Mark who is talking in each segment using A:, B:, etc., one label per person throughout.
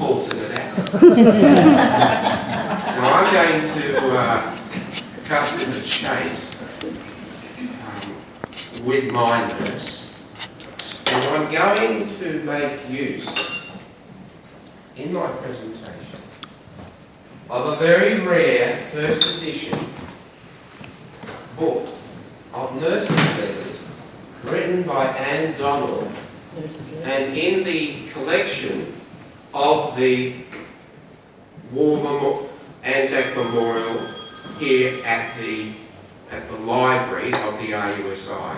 A: Paul Simadas. Now I'm going to cut to the chase with my nurse, and I'm going to make use in my presentation of a very rare first edition book of nurses' letters written by Donnell, and in the collection of the Anzac Memorial here at the library of the RUSI.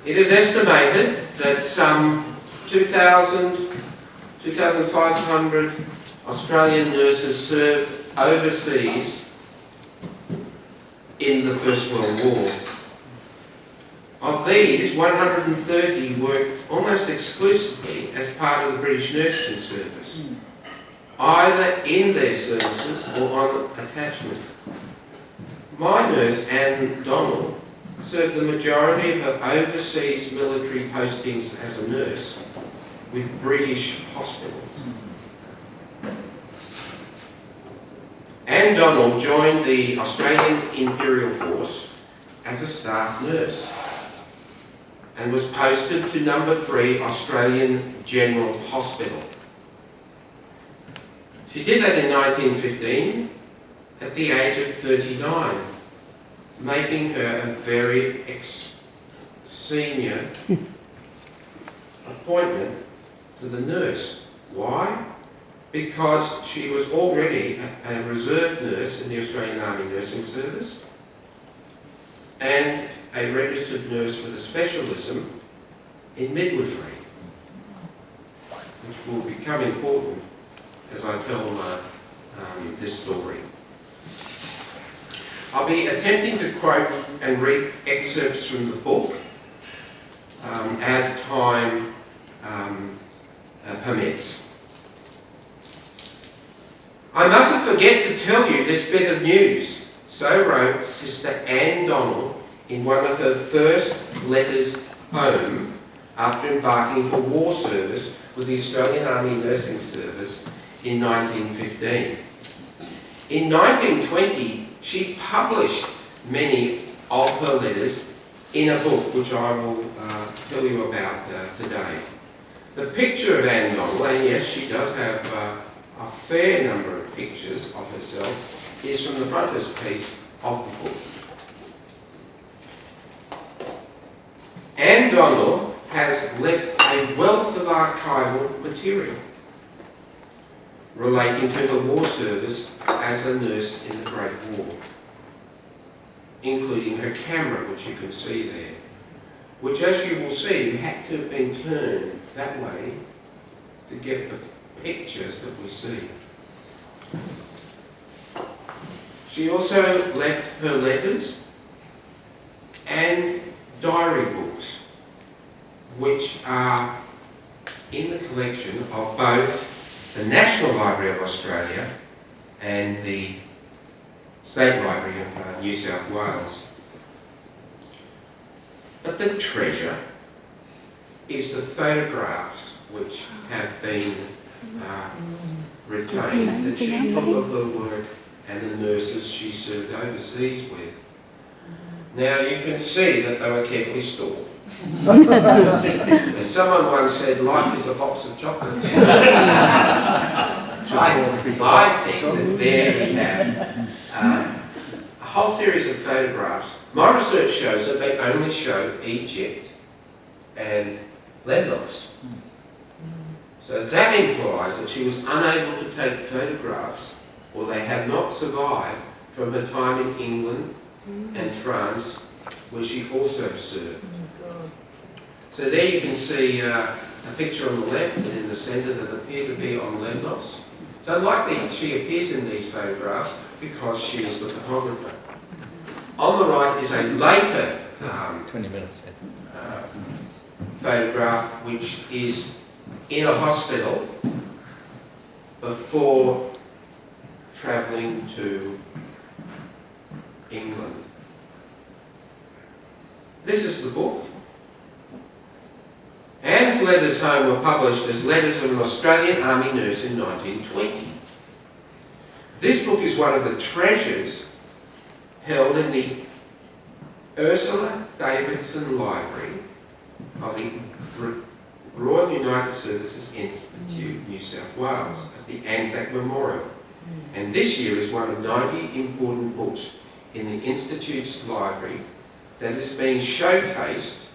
A: It is estimated that some 2,500 Australian nurses served overseas in the First World War. Of these, 130 worked almost exclusively as part of the British nursing service, either in their services or on attachment. My nurse, Anne Donnell, served the majority of her overseas military postings as a nurse with British hospitals. Anne Donnell joined the Australian Imperial Force as a staff nurse and was posted to No. 3 Australian General Hospital. She did that in 1915 at the age of 39, making her a very senior appointment to the nurse. Why? Because she was already a reserve nurse in the Australian Army Nursing Service and a registered nurse with a specialism in midwifery, which will become important as I tell this story. I'll be attempting to quote and read excerpts from the book as time permits. I mustn't forget to tell you this bit of news. So wrote Sister Anne Donnell in one of her first letters home after embarking for war service with the Australian Army Nursing Service in 1915. In 1920, she published many of her letters in a book which I will tell you about today. The picture of Anne Donnell, and yes, she does have a fair number of pictures of herself, is from the frontispiece of the book. Anne Donnell has left a wealth of archival material relating to her war service as a nurse in the Great War, including her camera, which you can see there, which, as you will see, had to have been turned that way to get the pictures that we see. She also left her letters and diary books, which are in the collection of both the National Library of Australia and the State Library of New South Wales. But the treasure is the photographs which have been retained that she took of her work and the nurses she served overseas with. Now you can see that they were carefully stored. And someone once said, life is a box of chocolates. I think that there we have a whole series of photographs. My research shows that they only show Egypt and Lemnos. So that implies that she was unable to take photographs, or they have not survived from her time in England and France, where she also served. So there you can see a picture on the left and in the centre that appear to be on Lemnos. So likely she appears in these photographs because she is the photographer. On the right is a later
B: 20 minutes,
A: photograph, which is in a hospital before travelling to England. This is the book. letters home were published as Letters of an Australian Army Nurse in 1920. This book is one of the treasures held in the Ursula Davidson Library of the Royal United Services Institute, New South Wales, at the Anzac Memorial. And this year is one of 90 important books in the Institute's library that is being showcased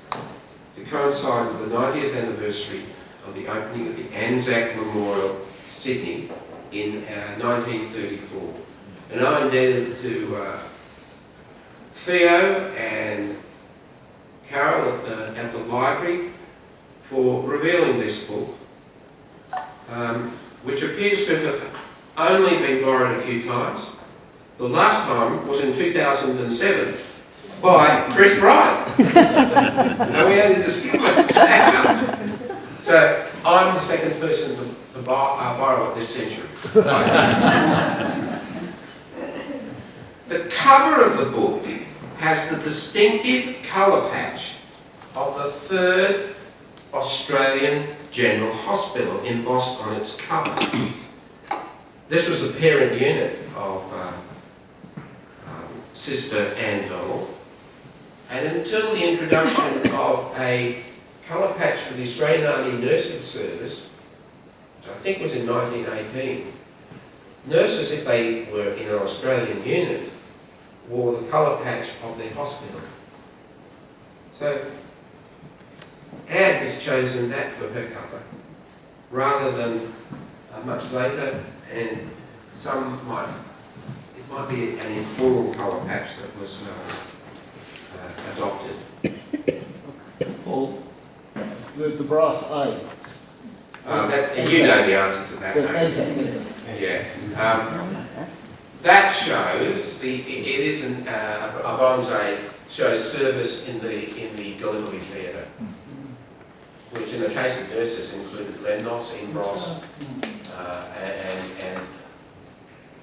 A: to coincide with the 90th anniversary of the opening of the Anzac Memorial, Sydney, in 1934. And I'm indebted to Theo and Carol at the library for revealing this book, which appears to have only been borrowed a few times. The last time was in 2007 by Chris Bryant. And we only discovered that. So I'm the second person to borrow it this century. The cover of the book has the distinctive colour patch of the 3rd Australian General Hospital embossed on its cover. This was a parent unit of Sister Anne Donnell, and until the introduction of a colour patch for the Australian Army Nursing Service, which I think was in 1918, nurses, if they were in an Australian unit, wore the colour patch of their hospital. So Anne has chosen that for her cover, rather than much later, and it might be an informal colour patch that was adopted.
B: Paul, the brass A.
A: You know the answer to that, don't you? Yeah. That shows it isn't a bronze shows service in the Glenelg theatre, which in the case of nurses included Lemnos, Imbros, and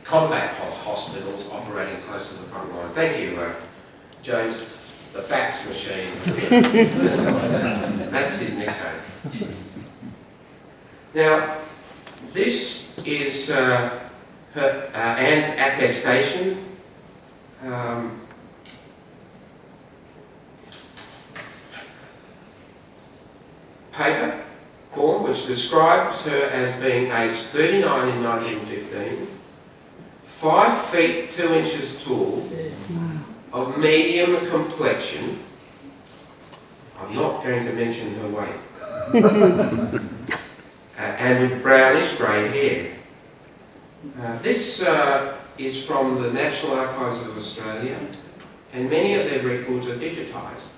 A: combat hospitals operating close to the front line. Thank you, James, the fax machine. That's his nickname. Now, this is Anne's attestation. Paper form, which describes her as being aged 39 in 1915, 5 feet 2 inches tall, of medium complexion. I'm not going to mention her weight. And with brownish grey hair. This is from the National Archives of Australia, and many of their records are digitised.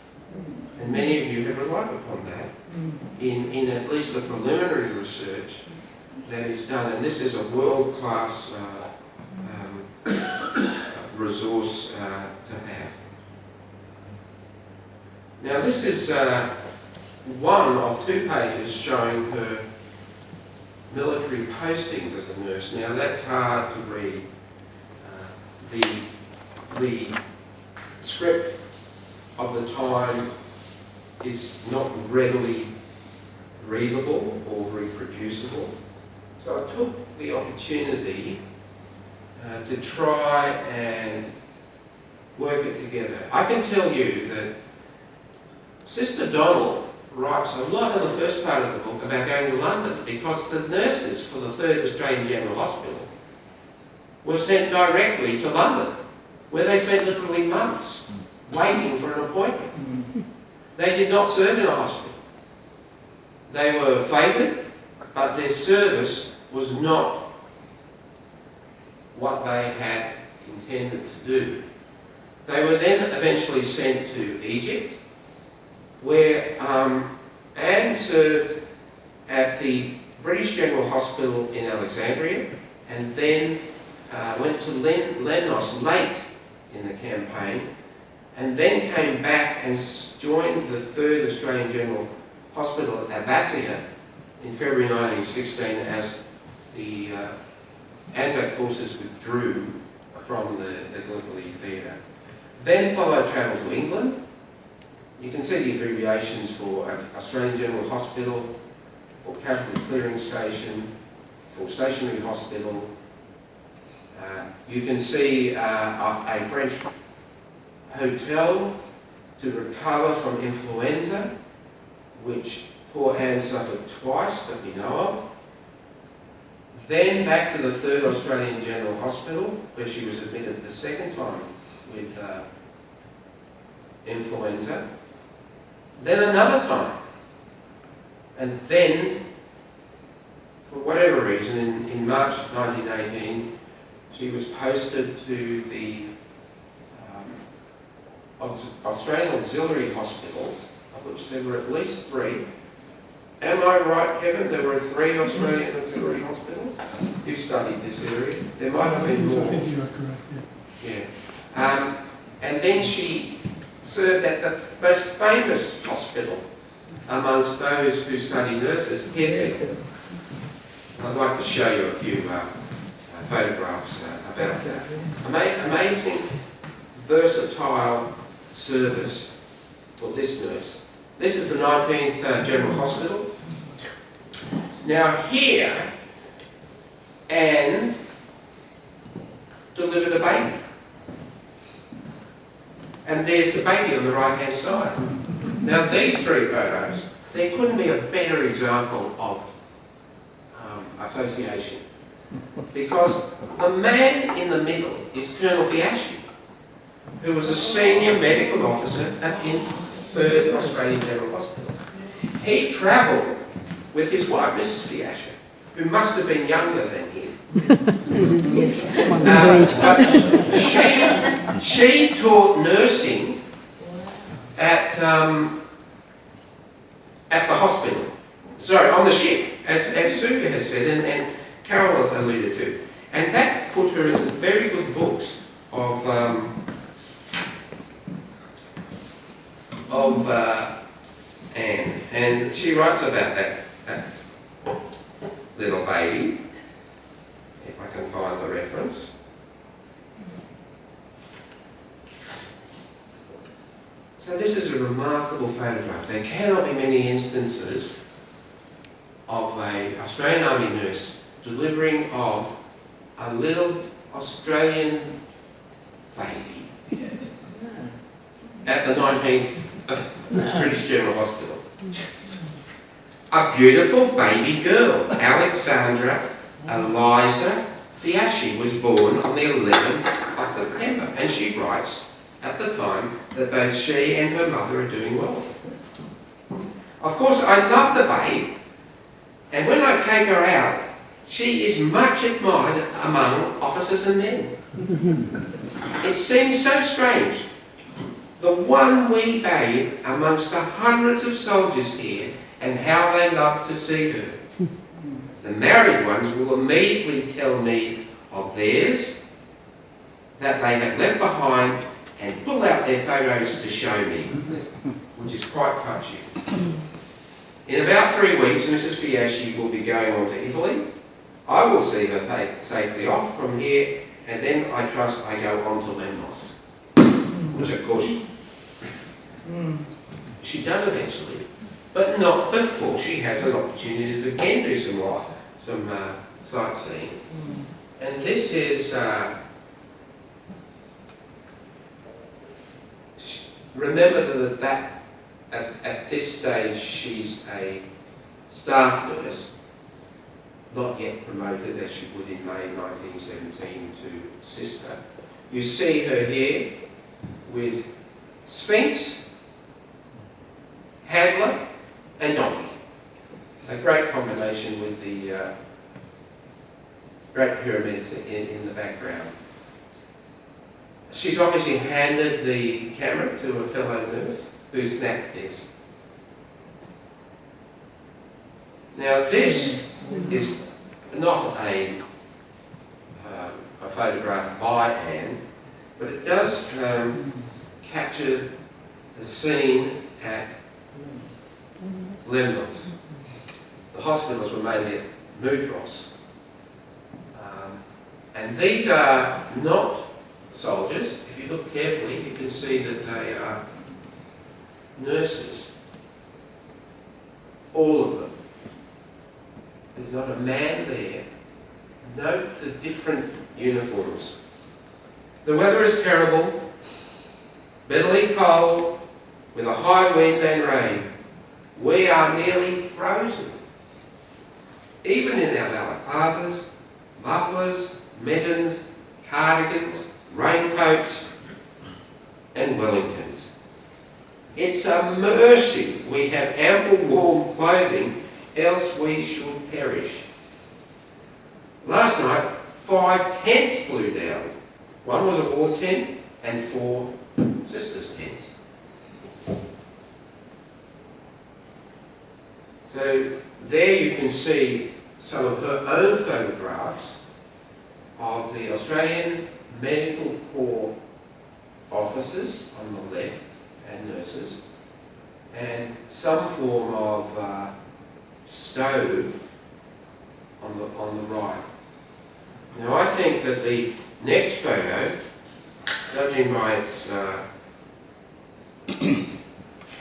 A: And many of you have relied upon that in at least the preliminary research that is done. And this is a world-class resource to have. Now this is one of 2 pages showing her military postings as a nurse. Now that's hard to read. The script of the time is not readily readable or reproducible. So I took the opportunity to try and work it together. I can tell you that Sister Donnell writes a lot in the first part of the book about going to London, because the nurses for the 3rd Australian General Hospital were sent directly to London, where they spent literally months waiting for an appointment. They did not serve in a hospital. They were favoured, but their service was not what they had intended to do. They were then eventually sent to Egypt, where Anne served at the British General Hospital in Alexandria, and then went to Lemnos late in the campaign, and then came back and joined the 3rd Australian General Hospital at Abbasia in February 1916 as the Anzac forces withdrew from the Gallipoli theatre. Then followed travel to England, You can see the abbreviations for Australian General Hospital, for Casualty Clearing Station, for Stationary Hospital. You can see a French hotel to recover from influenza, which poor Anne suffered twice that we know of. Then back to the 3rd Australian General Hospital, where she was admitted the second time with influenza. Then another time. And then, for whatever reason, in March 1918, she was posted to the Australian Auxiliary Hospitals, of which there were at least 3. Am I right, Kevin? There were 3 Australian Auxiliary Hospitals? You studied this area. There might have been more.
C: I think you are correct,
A: Yeah. And then she served at the most famous hospital amongst those who study nurses, Perth. I'd like to show you a few photographs about that. Amazing, versatile service for this nurse. This is the 19th General Hospital. Now here, Anne delivered a baby. And there's the baby on the right-hand side. Now these 3 photos, there couldn't be a better example of association. Because the man in the middle is Colonel Fiaschi, who was a senior medical officer in 3rd Australian General Hospital. He travelled with his wife, Mrs. Fiaschi, who must have been younger than him.
D: Yes,
A: But she taught nursing at the hospital. Sorry, on the ship, as Suga has said, and Carol alluded to. And that put her in very good books of Anne. And she writes about that little baby, if I can find the reference. So this is a remarkable photograph. There cannot be many instances of an Australian Army nurse delivering of a little Australian baby at the 19th British General Hospital. A beautiful baby girl, Alexandra Eliza Fiaschi, was born on the 11th of September, and she writes at the time that both she and her mother are doing well. Of course, I love the babe, and when I take her out, she is much admired among officers and men. It seems so strange, the one wee babe amongst the hundreds of soldiers here, and how they love to see her. The married ones will immediately tell me of theirs that they have left behind and pull out their photos to show me, which is quite touching. In about 3 weeks, Mrs. Fiaschi will be going on to Italy. I will see her safely off from here, and then I trust I go on to Lemnos, which of course she does eventually, but not before she has an opportunity to again do some sightseeing. And this is, remember that at this stage she's a staff nurse, not yet promoted as she would in May 1917 to sister. You see her here with Sphinx, Handler and Donkey. A great combination with the great pyramids in the background. She's obviously handed the camera to a fellow nurse who snapped this. Now this is not a photograph by Anne, but it does capture the scene at Lemnos. The hospitals were mainly at Mudros. And these are not soldiers. If you look carefully, you can see that they are nurses, all of them. There's not a man there. Note the different uniforms. The weather is terrible, bitterly cold, with a high wind and rain. We are nearly frozen. Even in our balaclavas, mufflers, mittens, cardigans, raincoats and Wellingtons. It's a mercy we have ample warm clothing, else we should perish. Last night, 5 tents blew down. One was a war tent and 4 sisters' tents. So there you can see some of her own photographs of the Australian Medical Corps officers on the left and nurses, and some form of stove on the right. Now I think that the next photo, judging by its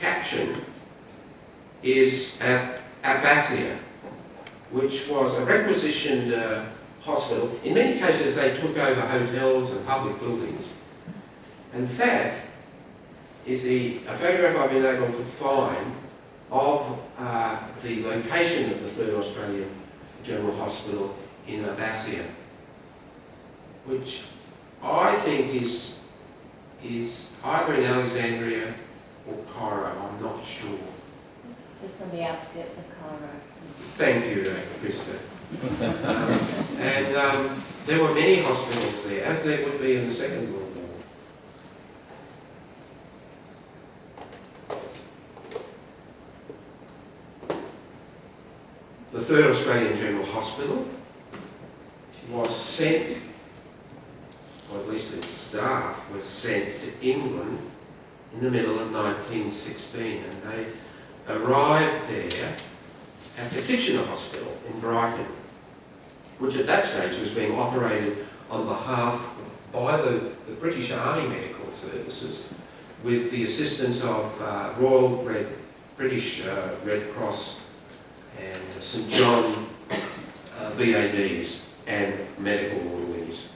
A: caption, is at Abbasia, which was a requisitioned hospital. In many cases they took over hotels and public buildings. And that is a photograph I've been able to find of the location of the 3rd Australian General Hospital in Abbasia, which I think is either in Alexandria or Cairo, I'm not sure.
C: It's just on the outskirts of Cairo.
A: Thank you, Krista. And there were many hospitals there, as there would be in the Second World War. The 3rd Australian General Hospital was sent, or at least its staff was sent to England in the middle of 1916, and they arrived there at the Kitchener Hospital in Brighton, which at that stage was being operated on behalf by the British Army Medical Services with the assistance of British Red Cross and St John VADs and medical orderlies.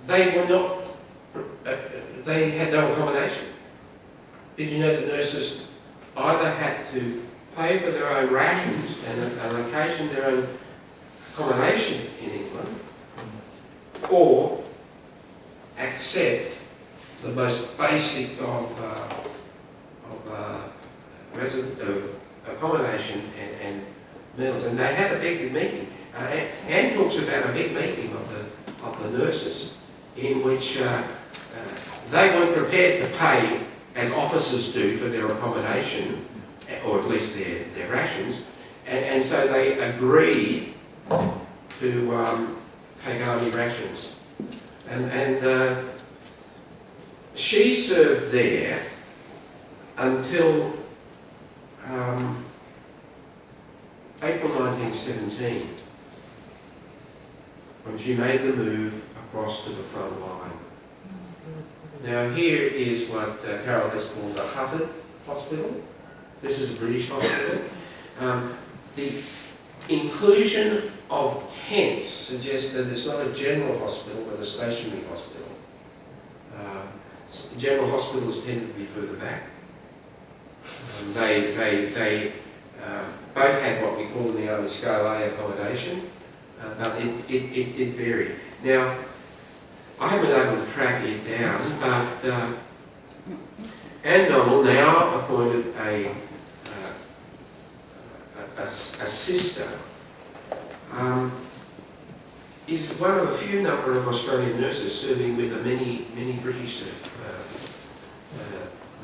A: They were not, they had no accommodation. Did you know that nurses either had to pay for their own rations and on occasion their own accommodation in England, or accept the most basic of accommodation and meals? And they had a big meeting. Anne talks about a big meeting of the nurses in which they weren't prepared to pay as officers do for their accommodation, or at least their rations, and so they agreed to take army rations. And she served there until April 1917, when she made the move across to the front line. Now here is what Carol has called a hutted hospital. This is a British hospital. The inclusion of tents suggests that it's not a general hospital but a stationary hospital. General hospitals tend to be further back. They both had what we call in the Army Scale A accommodation, but it varied. Now, I haven't been able to track it down, but Anne Donnell, now appointed a sister, is one of a few number of Australian nurses serving with the many British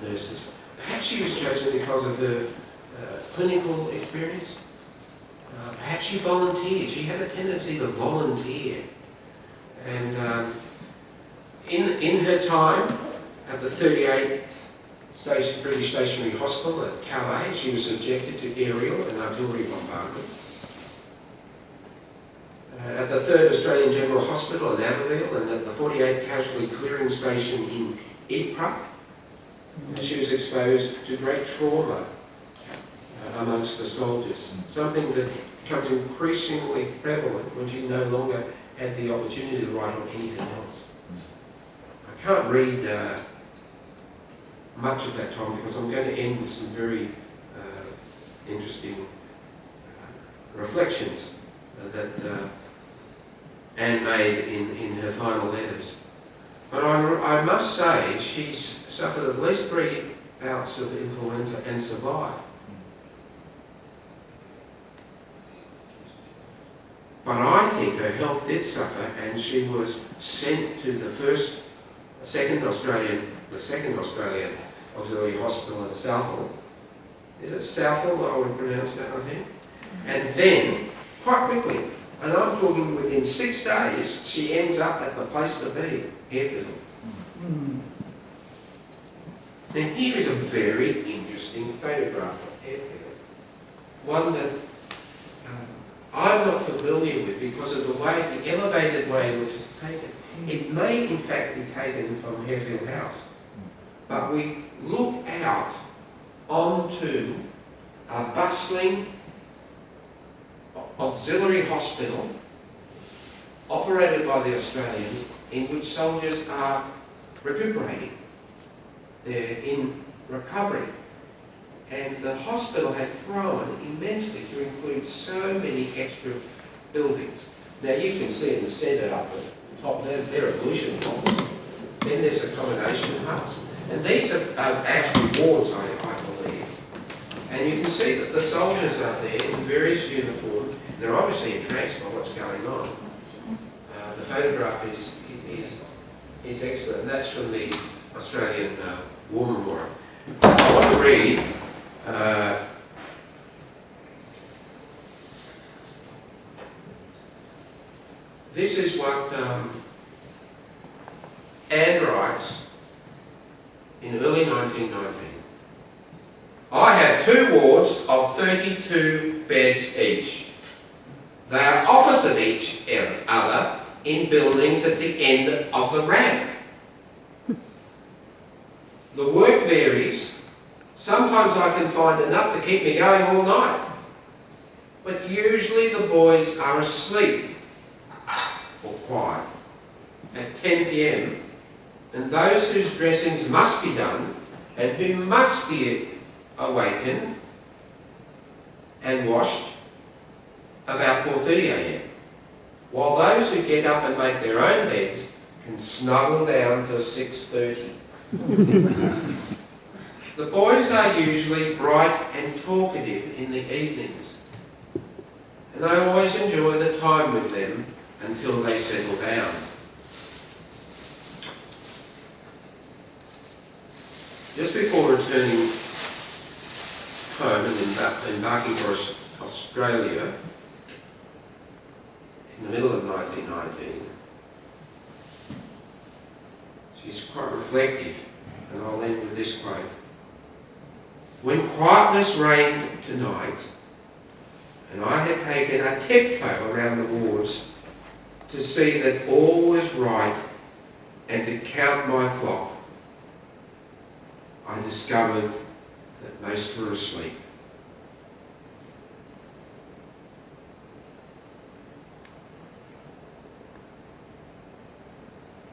A: nurses. Perhaps she was chosen because of her clinical experience. Perhaps she volunteered. She had a tendency to volunteer. And in her time at the 38th British Stationary Hospital at Calais, she was subjected to aerial and artillery bombardment. At the 3rd Australian General Hospital in Abbeville and at the 48th Casualty Clearing Station in EPRA, and she was exposed to great trauma amongst the soldiers, something that becomes increasingly prevalent when she no longer had the opportunity to write on anything else. I can't read much of that time because I'm going to end with some very interesting reflections that Anne made in her final letters. But I must say she's suffered at least 3 bouts of influenza and survived. But I think her health did suffer, and she was sent to the second Australian Auxiliary Hospital in Southall. Is it Southall? I would pronounce that, I think. And then, quite quickly, and I'm talking within 6 days, she ends up at the place to be, Harefield. Now here is a very interesting photograph of Harefield. One that I'm not familiar with because of the elevated way in which it's taken. It may in fact be taken from Harefield House, but we look out onto a bustling auxiliary hospital operated by the Australians, in which soldiers are recuperating. They're in recovery. And the hospital had grown immensely to include so many extra buildings. Now you can see in the centre up at the top there, they're ablution halls. Then there's accommodation huts. And these are actually wards, I believe. And you can see that the soldiers are there in various uniforms. They're obviously entranced by what's going on. The photograph is excellent. That's from the Australian War Memorial. I want to read this is what Anne writes in early 1919. I had 2 wards of 32 beds each. They are opposite each other in buildings at the end of the ramp. The work varies. Sometimes I can find enough to keep me going all night. But usually the boys are asleep or quiet at 10 p.m. and those whose dressings must be done and who must be awakened and washed about 4:30 a.m. while those who get up and make their own beds can snuggle down till 6:30. The boys are usually bright and talkative in the evenings, and I always enjoy the time with them until they settle down. Just before returning home and embarking for Australia in the middle of 1919, she's quite reflective, and I'll end with this quote. When quietness reigned tonight, and I had taken a tiptoe around the wards to see that all was right and to count my flock, I discovered that most were asleep.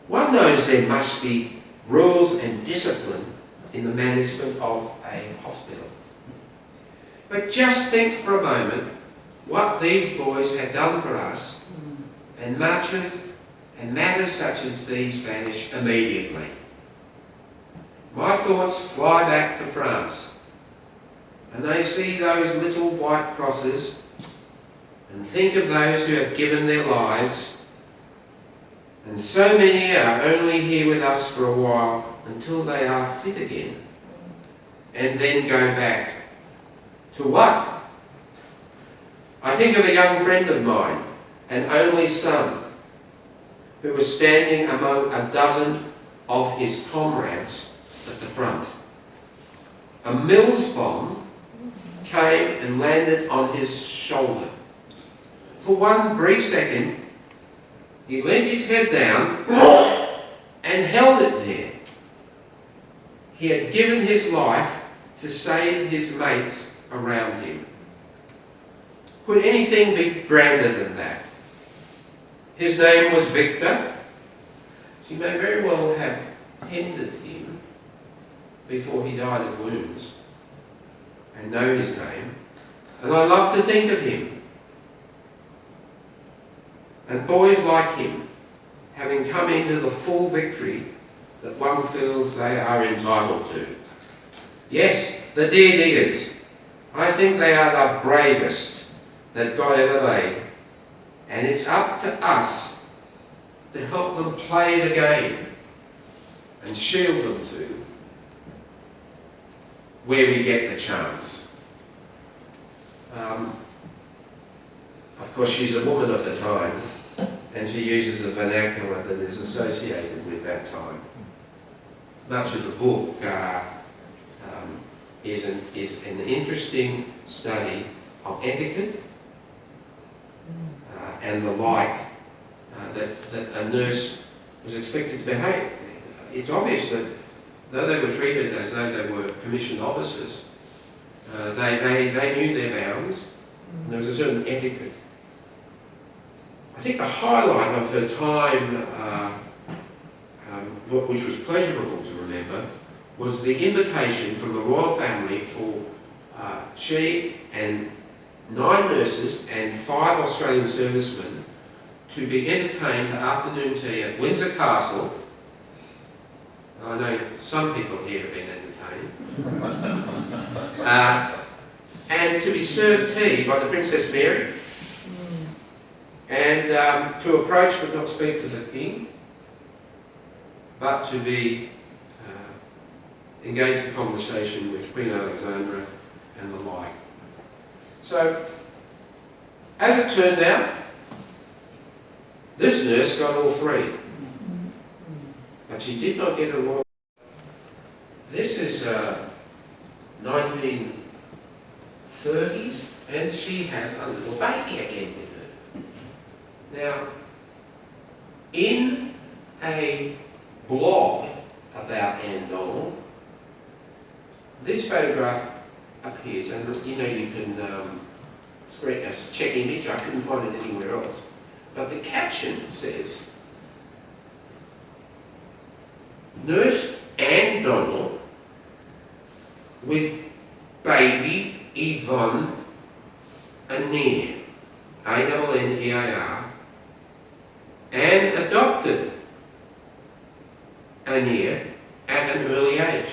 A: One knows there must be rules and discipline in the management of a hospital. But just think for a moment what these boys had done for us, and matters such as these vanish immediately. My thoughts fly back to France, and they see those little white crosses and think of those who have given their lives, and so many are only here with us for a while until they are fit again, and then go back. To what? I think of a young friend of mine, an only son, who was standing among a dozen of his comrades at the front. A Mills bomb came and landed on his shoulder. For one brief second, he leant his head down and held it there. he had given his life to save his mates around him. Could anything be grander than that? His name was Victor. She may very well have tended him before he died of wounds and known his name. And I love to think of him. And boys like him, having come into the full victory that one feels they are entitled to. Yes, the deer diggers. I think they are the bravest that God ever made. And it's up to us to help them play the game and shield them to where we get the chance. Of course, she's a woman of the times, and she uses a vernacular that is associated with that time. Much of the book is an interesting study of etiquette and the like that a nurse was expected to behave. It's obvious that though they were treated as though they were commissioned officers, they knew their bounds, and there was a certain etiquette. I think the highlight of her time, which was pleasurable to remember, was the invitation from the royal family for she and 9 nurses and 5 Australian servicemen to be entertained to afternoon tea at Windsor Castle. I know some people here have been entertained. And to be served tea by the Princess Mary. And to approach but not speak to the king, but to be engaged in conversation with Queen Alexandra and the like. So, as it turned out, this nurse got all 3. But she did not get a royal. This is 1930s, and she has a little baby again with her. Now, in a blog about Anne Donnell, this photograph appears, and you know you can check image. I couldn't find it anywhere else. But the caption says, Nurse Anne Donnell with baby Yvonne Annear, A-N-N-E-A-R, and adopted Annear at an early age.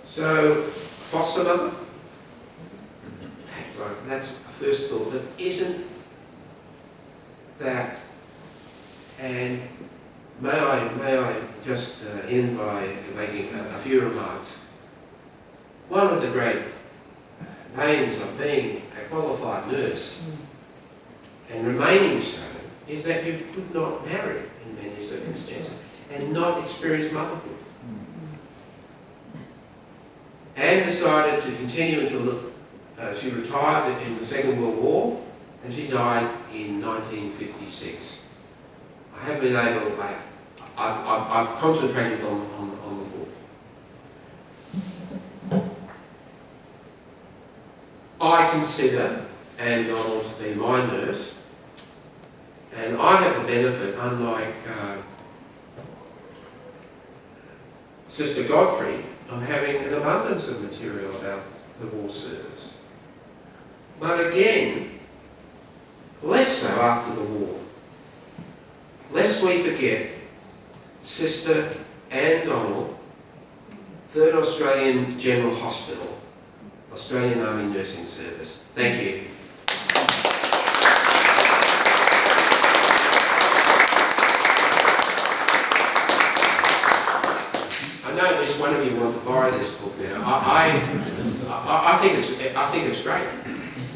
A: So, foster mother? That's a first thought, but isn't that, and may I just end by making a few remarks. One of the great pains of being a qualified nurse and remaining so is that you could not marry in many circumstances and not experience motherhood. Anne decided to continue until she retired in the Second World War, and she died in 1956. I haven't been able, I've concentrated on the book. I consider Anne Donnell to be my nurse, and I have the benefit, unlike Sister Godfrey, of having an abundance of material about the war service. But again, less so after the war. Lest we forget Sister Anne Donnell, 3rd Australian General Hospital, Australian Army Nursing Service. Thank you. I know at least one of you want to borrow this book now. I think it's great.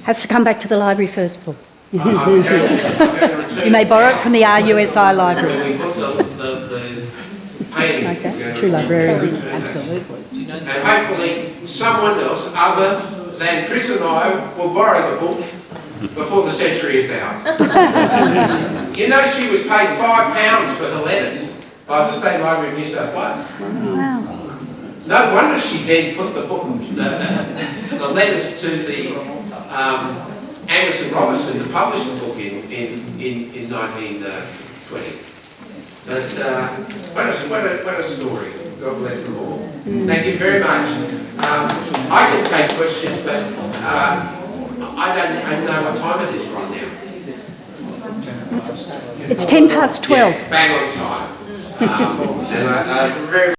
D: Has to come back to the library first, Paul.
A: I'm going to
D: You may borrow it from the RUSI library.
A: When we put the painting,
D: Okay, true librarian.
C: Absolutely.
A: and hopefully someone else other than Chris and I will borrow the book before the century is out. You know, she was paid £5 for the letters. by the State Library of New South Wales.
D: Wow.
A: No wonder she then put the book, the letters to the Angus and Robertson to publish the book in 1920. But what a story. God bless them all. Thank you very much. I can take questions, but I don't know what time it is right now.
D: It's 12:10.
A: Yeah, bang on time. And I very